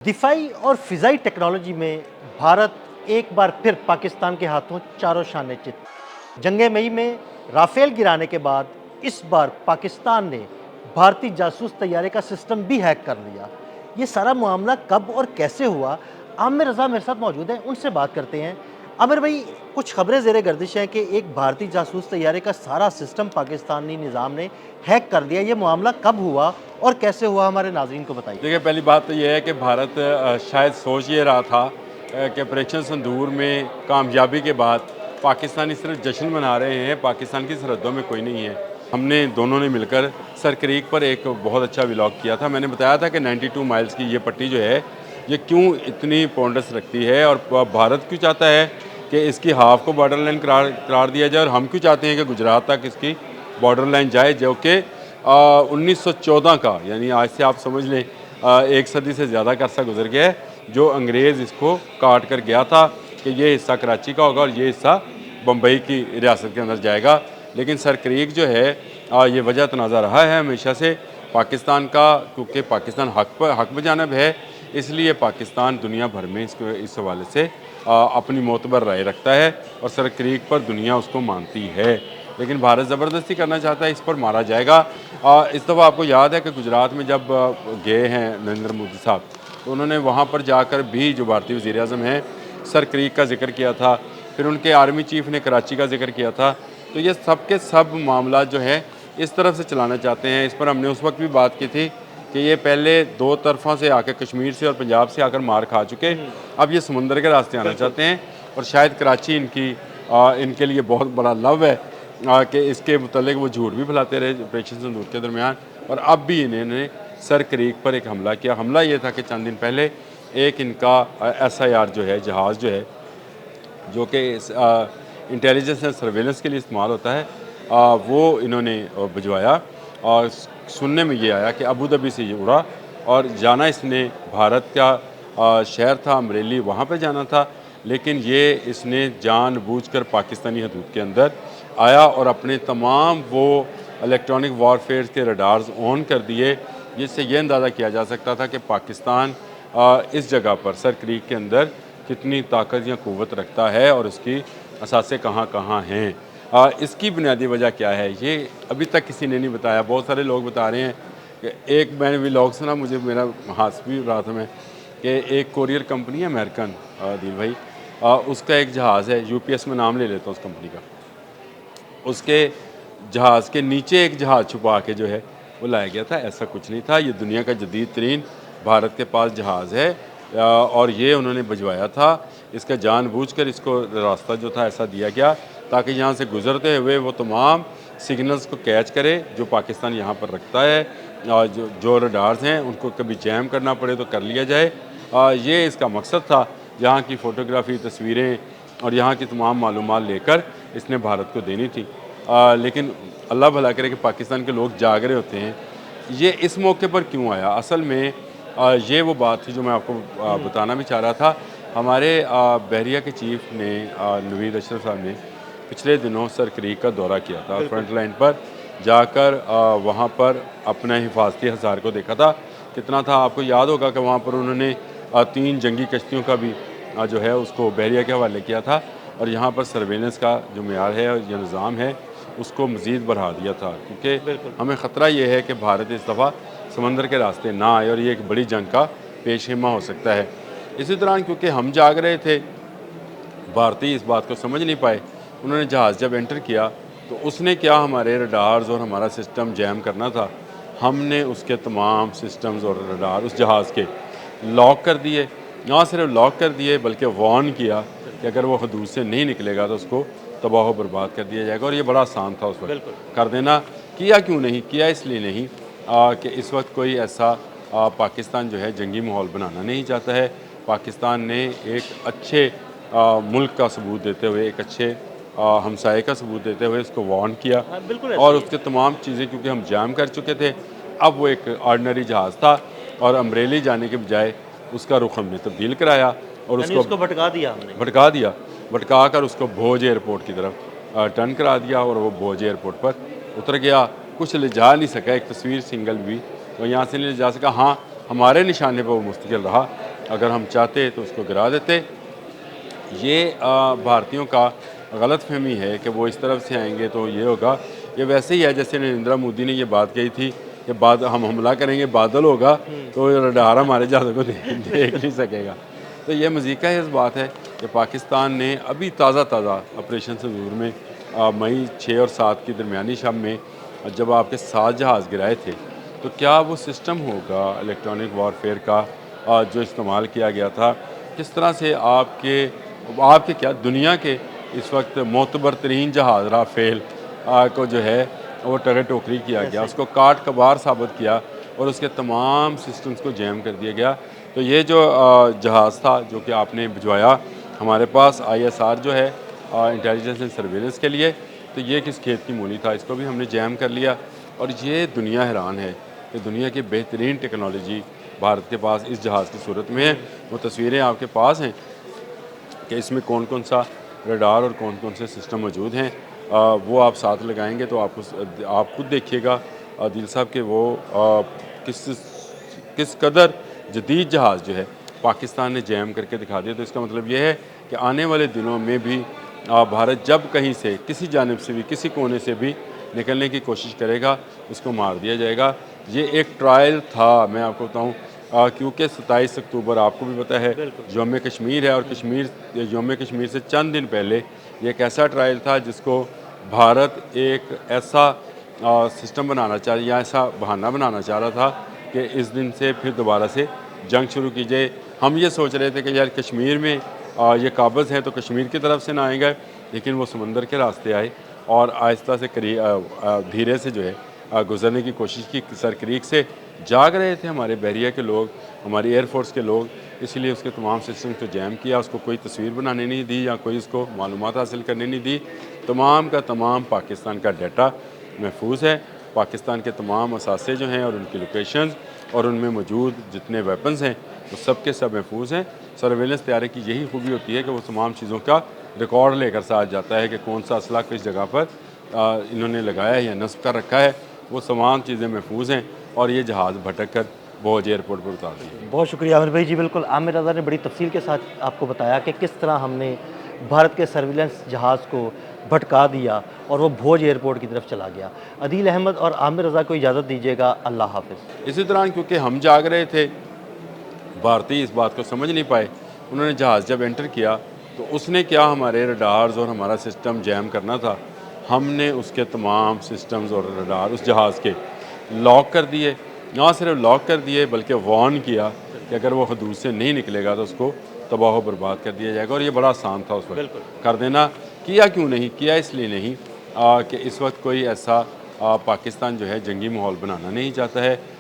दिफाई और फ़िज़ाई टेक्नोलॉजी में भारत एक बार फिर पाकिस्तान के हाथों चारों शान चित। जंग मई में राफ़ेल गिराने के बाद इस बार पाकिस्तान ने भारतीय जासूस तैयारी का सिस्टम भी हैक कर लिया। ये सारा मामला कब और कैसे हुआ? आमिर रज़ा मेरे साथ मौजूद हैं, उनसे बात करते हैं। आमिर भाई, कुछ खबरें ज़ेरे गर्दिश हैं कि एक भारतीय जासूस तैयारी का सारा सिस्टम पाकिस्तानी निज़ाम ने हैक कर दिया। ये मामला कब हुआ और कैसे हुआ, हमारे नाज़रीन को बताइए। देखिए, पहली बात तो ये है कि भारत शायद सोच ये रहा था कि ऑपरेशन सिंदूर में कामयाबी के बाद पाकिस्तानी सिर्फ जश्न मना रहे हैं, पाकिस्तान की सरहदों में कोई नहीं है। हमने दोनों ने मिलकर सर क्रीक पर एक बहुत अच्छा व्लॉग किया था। मैंने बताया था कि 92 माइल्स की ये पट्टी जो है, ये क्यों इतनी पॉन्डस रखती है और भारत क्यों चाहता है कि इसकी हाफ को बॉर्डर लाइन करार दिया जाए, और हम क्यों चाहते हैं कि गुजरात तक इसकी बॉर्डर लाइन जाए, जो कि 1914 का, यानी आज से आप समझ लें एक सदी से ज़्यादा का अरसा गुजर गया है, जो अंग्रेज़ इसको काट कर गया था कि ये हिस्सा कराची का होगा और ये हिस्सा बम्बई की रियासत के अंदर जाएगा। लेकिन सर क्रीक जो है, ये वजह तनाज़ा रहा है हमेशा से पाकिस्तान का, क्योंकि पाकिस्तान हक बजानब है, इसलिए पाकिस्तान दुनिया भर में इस हवाले से अपनी मोतबर राय रखता है और सर क्रीक पर दुनिया उसको मानती है। लेकिन भारत ज़बरदस्ती करना चाहता है, इस पर मारा जाएगा। इस दफ़ा आपको याद है कि गुजरात में जब गए हैं नरेंद्र मोदी साहब, तो उन्होंने वहाँ पर जाकर भी जो भारतीय वज़ीर-ए-आज़म हैं, सर क्रीक का जिक्र किया था। फिर उनके आर्मी चीफ़ ने कराची का जिक्र किया था। तो ये सब के सब मामला जो है इस तरफ से चलाना चाहते हैं। इस पर हमने उस वक्त भी बात की थी कि ये पहले दो तरफ़ों से आकर, कश्मीर से और पंजाब से आकर मार खा चुके, अब ये समुंदर के रास्ते आना चाहते हैं। और शायद कराची इनके लिए बहुत बड़ा लव है कि इसके मुतल्लिक वो झूठ भी फैलाते रहे ऑपरेशन सिंदूर के दरमियान, और अब भी इन्होंने सर क्रीक पर एक हमला किया। हमला ये था कि चंद दिन पहले एक इनका SIR जो है, जहाज़ जो है, जो कि इंटेलिजेंस एंड सर्वेलेंस के लिए इस्तेमाल होता है, वो इन्होंने भिजवाया। और सुनने में ये आया कि अबू धाबी से ये उड़ा और जाना इसने भारत का शहर था अमरेली, वहाँ पे जाना था, लेकिन ये इसने जानबूझकर पाकिस्तानी हदूद के अंदर आया और अपने तमाम वो इलेक्ट्रॉनिक वॉरफेयर के रडार्स ऑन कर दिए, जिससे ये अंदाज़ा किया जा सकता था कि पाकिस्तान इस जगह पर सर क्रीक के अंदर कितनी ताकत या क़ुव्वत रखता है और उसकी असासे कहाँ कहाँ हैं। इसकी बुनियादी वजह क्या है, ये अभी तक किसी ने नहीं बताया। बहुत सारे लोग बता रहे हैं कि एक मैंने व्लॉग सुना, मुझे मेरा हास भी रहा था मैं, कि एक कोरियर कंपनी है अमेरिकन, दिल भाई, उसका एक जहाज़ है, UPS में नाम ले लेता हूँ उस कंपनी का, उसके जहाज़ के नीचे एक जहाज़ छुपा के जो है वो लाया गया था। ऐसा कुछ नहीं था, ये दुनिया का जदीद तरीन भारत के पास जहाज़ है, और ये उन्होंने भिजवाया था। इसका जानबूझकर इसको रास्ता जो था ऐसा दिया गया ताकि यहाँ से गुज़रते हुए वो तमाम सिग्नल्स को कैच करे जो पाकिस्तान यहाँ पर रखता है, और जो रडार्स हैं उनको कभी जैम करना पड़े तो कर लिया जाए। ये इसका मकसद था। यहाँ की फ़ोटोग्राफ़ी, तस्वीरें और यहाँ की तमाम मालूमात लेकर इसने भारत को देनी थी। लेकिन अल्लाह भला करे कि पाकिस्तान के लोग जाग रहे होते हैं। ये इस मौके पर क्यों आया, असल में ये वो बात थी जो मैं आपको बताना भी चाह रहा था। हमारे बहरिया के चीफ़ ने, नवीद अशरफ साहब ने, पिछले दिनों सर क्रीक का दौरा किया था। फ्रंट लाइन पर जाकर वहाँ पर अपने हिफाजती हसार को देखा था। कितना था आपको याद होगा कि वहाँ पर उन्होंने 3 जंगी कश्तियों का भी जो है उसको बहरिया के हवाले किया था, और यहाँ पर सर्वेलेंस का जो मेयार है या निज़ाम है उसको मज़ीद बढ़ा दिया था, क्योंकि हमें ख़तरा ये है कि भारत इस दफ़ा समंदर के रास्ते ना आए और ये एक बड़ी जंग का पेशेमा हो सकता है। इसी दौरान क्योंकि हम जाग रहे थे, भारतीय इस बात को समझ नहीं पाए। उन्होंने जहाज़ जब एंटर किया तो उसने क्या हमारे रडार्स और हमारा सिस्टम जैम करना था, हमने उसके तमाम सिस्टम्स और रडार उस जहाज़ के लॉक कर दिए। ना सिर्फ लॉक कर दिए बल्कि वार्न किया कि अगर वो हदूद से नहीं निकलेगा तो उसको तबाह व बर्बाद कर दिया जाएगा। और ये बड़ा आसान था उस वक्त कर देना। किया क्यों नहीं किया? इसलिए नहीं कि इस वक्त कोई ऐसा पाकिस्तान जो है जंगी माहौल बनाना नहीं चाहता है। पाकिस्तान ने एक अच्छे मुल्क का सबूत देते हुए, एक अच्छे हमसाये का सबूत देते हुए उसको वार्न किया, और उसके तमाम चीज़ें क्योंकि हम जाम कर चुके थे, अब वो एक ऑर्डनरी जहाज़ था और अमरेली जाने के बजाय उसका रुख हमने तब्दील कराया और उसको भटका दिया हमने, भटका कर उसको भोज एयरपोर्ट की तरफ टर्न करा दिया, और वो भोज एयरपोर्ट पर उतर गया। कुछ ले जा नहीं सका, एक तस्वीर सिंगल भी वो यहाँ से नहीं ले जा सका। हाँ, हमारे निशाने पर वो मुस्तकिल रहा, अगर हम चाहते तो उसको गिरा देते। ये भारतीयों का गलत फहमी है कि वो इस तरफ से आएंगे तो ये होगा। ये वैसे ही है जैसे नरेंद्र मोदी ने ये बात कही थी कि बाद हम हमला करेंगे, बादल होगा तो रडार हमारे जहाज़ों को देख नहीं सकेगा। तो ये मज़ीका इस बात है कि पाकिस्तान ने अभी ताज़ा ऑपरेशन संदूर में मई 6 और 7 की दरमियानी शब में जब आपके 7 जहाज़ गिराए थे, तो क्या वो सिस्टम होगा इलेक्ट्रॉनिक वॉरफेयर का जो इस्तेमाल किया गया था, किस तरह से आपके क्या दुनिया के इस वक्त मोतबर तरीन जहाज़ राफेल को जो है वो टगे टोकरी किया गया, उसको काट कबार साबित किया और उसके तमाम सिस्टम्स को जैम कर दिया गया। तो ये जो जहाज़ था जो कि आपने भिजवाया हमारे पास ISR जो है इंटेलिजेंस एंड सर्वेलेंस के लिए, तो ये किस खेत की मूली था, इसको भी हमने जैम कर लिया। और ये दुनिया हैरान है कि दुनिया की बेहतरीन टेक्नोलॉजी भारत के पास इस जहाज़ की सूरत में है। वो तस्वीरें आपके पास हैं कि इसमें कौन कौन सा रडार और कौन कौन से सिस्टम मौजूद हैं। वो आप साथ लगाएंगे तो आप खुद देखिएगा दिल साहब कि वो किस कदर जदीद जहाज़ जो है पाकिस्तान ने जैम करके दिखा दिया। तो इसका मतलब ये है कि आने वाले दिनों में भी भारत जब कहीं से किसी जानिब से भी किसी कोने से भी निकलने की कोशिश करेगा, उसको मार दिया जाएगा। ये एक ट्रायल था, मैं आपको बताऊँ, क्योंकि 27 अक्टूबर आपको भी पता है यौम कश्मीर है, और यौम कश्मीर से चंद दिन पहले ये एक ऐसा ट्रायल था जिसको भारत एक ऐसा सिस्टम बनाना चाह या ऐसा बहाना बनाना चाह रहा था कि इस दिन से फिर दोबारा से जंग शुरू की जाए। हम ये सोच रहे थे कि यार कश्मीर में ये काबज़ है तो कश्मीर की तरफ से ना आएगा, लेकिन वो समंदर के रास्ते आए और आहिस्ता से धीरे से जो है गुजरने की कोशिश की। सर क्रीक से जाग रहे थे हमारे बहरिया के लोग, हमारी एयरफोर्स के लोग, इसलिए उसके तमाम सिस्टम को जैम किया, उसको कोई तस्वीर बनाने नहीं दी या कोई उसको मालूमात हासिल करने नहीं दी। तमाम का तमाम पाकिस्तान का डाटा महफूज है, पाकिस्तान के तमाम असासे जो हैं और उनकी लोकेशंस और उनमें मौजूद जितने वेपन्स हैं वो सब के सब महफूज हैं। सर्वेलेंस तैयारी की यही खूबी होती है कि वो तमाम चीज़ों का रिकॉर्ड लेकर साथ जाता है कि कौन सा असला किस जगह पर इन्होंने लगाया है या नस्ब कर रखा है। वो तमाम चीज़ें महफूज हैं और ये जहाज़ भटक कर भोज एयरपोर्ट पर उतार दिए। बहुत शुक्रिया आमिर भाई जी। बिल्कुल, आमिर रज़ा ने बड़ी तफसील के साथ आपको बताया कि किस तरह हमने भारत के सर्विलेंस जहाज़ को भटका दिया और वो भोज एयरपोर्ट की तरफ चला गया। अदील अहमद और आमिर रज़ा को इजाज़त दीजिएगा। अल्लाह हाफ़िज़। इसी दौरान क्योंकि हम जाग रहे थे, भारतीय इस बात को समझ नहीं पाए। उन्होंने जहाज़ जब एंटर किया तो उसने क्या हमारे रडार्स और हमारा सिस्टम जैम करना था, हमने उसके तमाम सिस्टम्स और रडार उस जहाज़ के लॉक कर दिए। ना सिर्फ लॉक कर दिए बल्कि वार्न किया कि अगर वो हदूद से नहीं निकलेगा तो उसको तबाह व बर्बाद कर दिया जाएगा। और ये बड़ा आसान था उस वक्त कर देना। किया क्यों नहीं किया? इसलिए नहीं कि इस वक्त कोई ऐसा पाकिस्तान जो है जंगी माहौल बनाना नहीं चाहता है।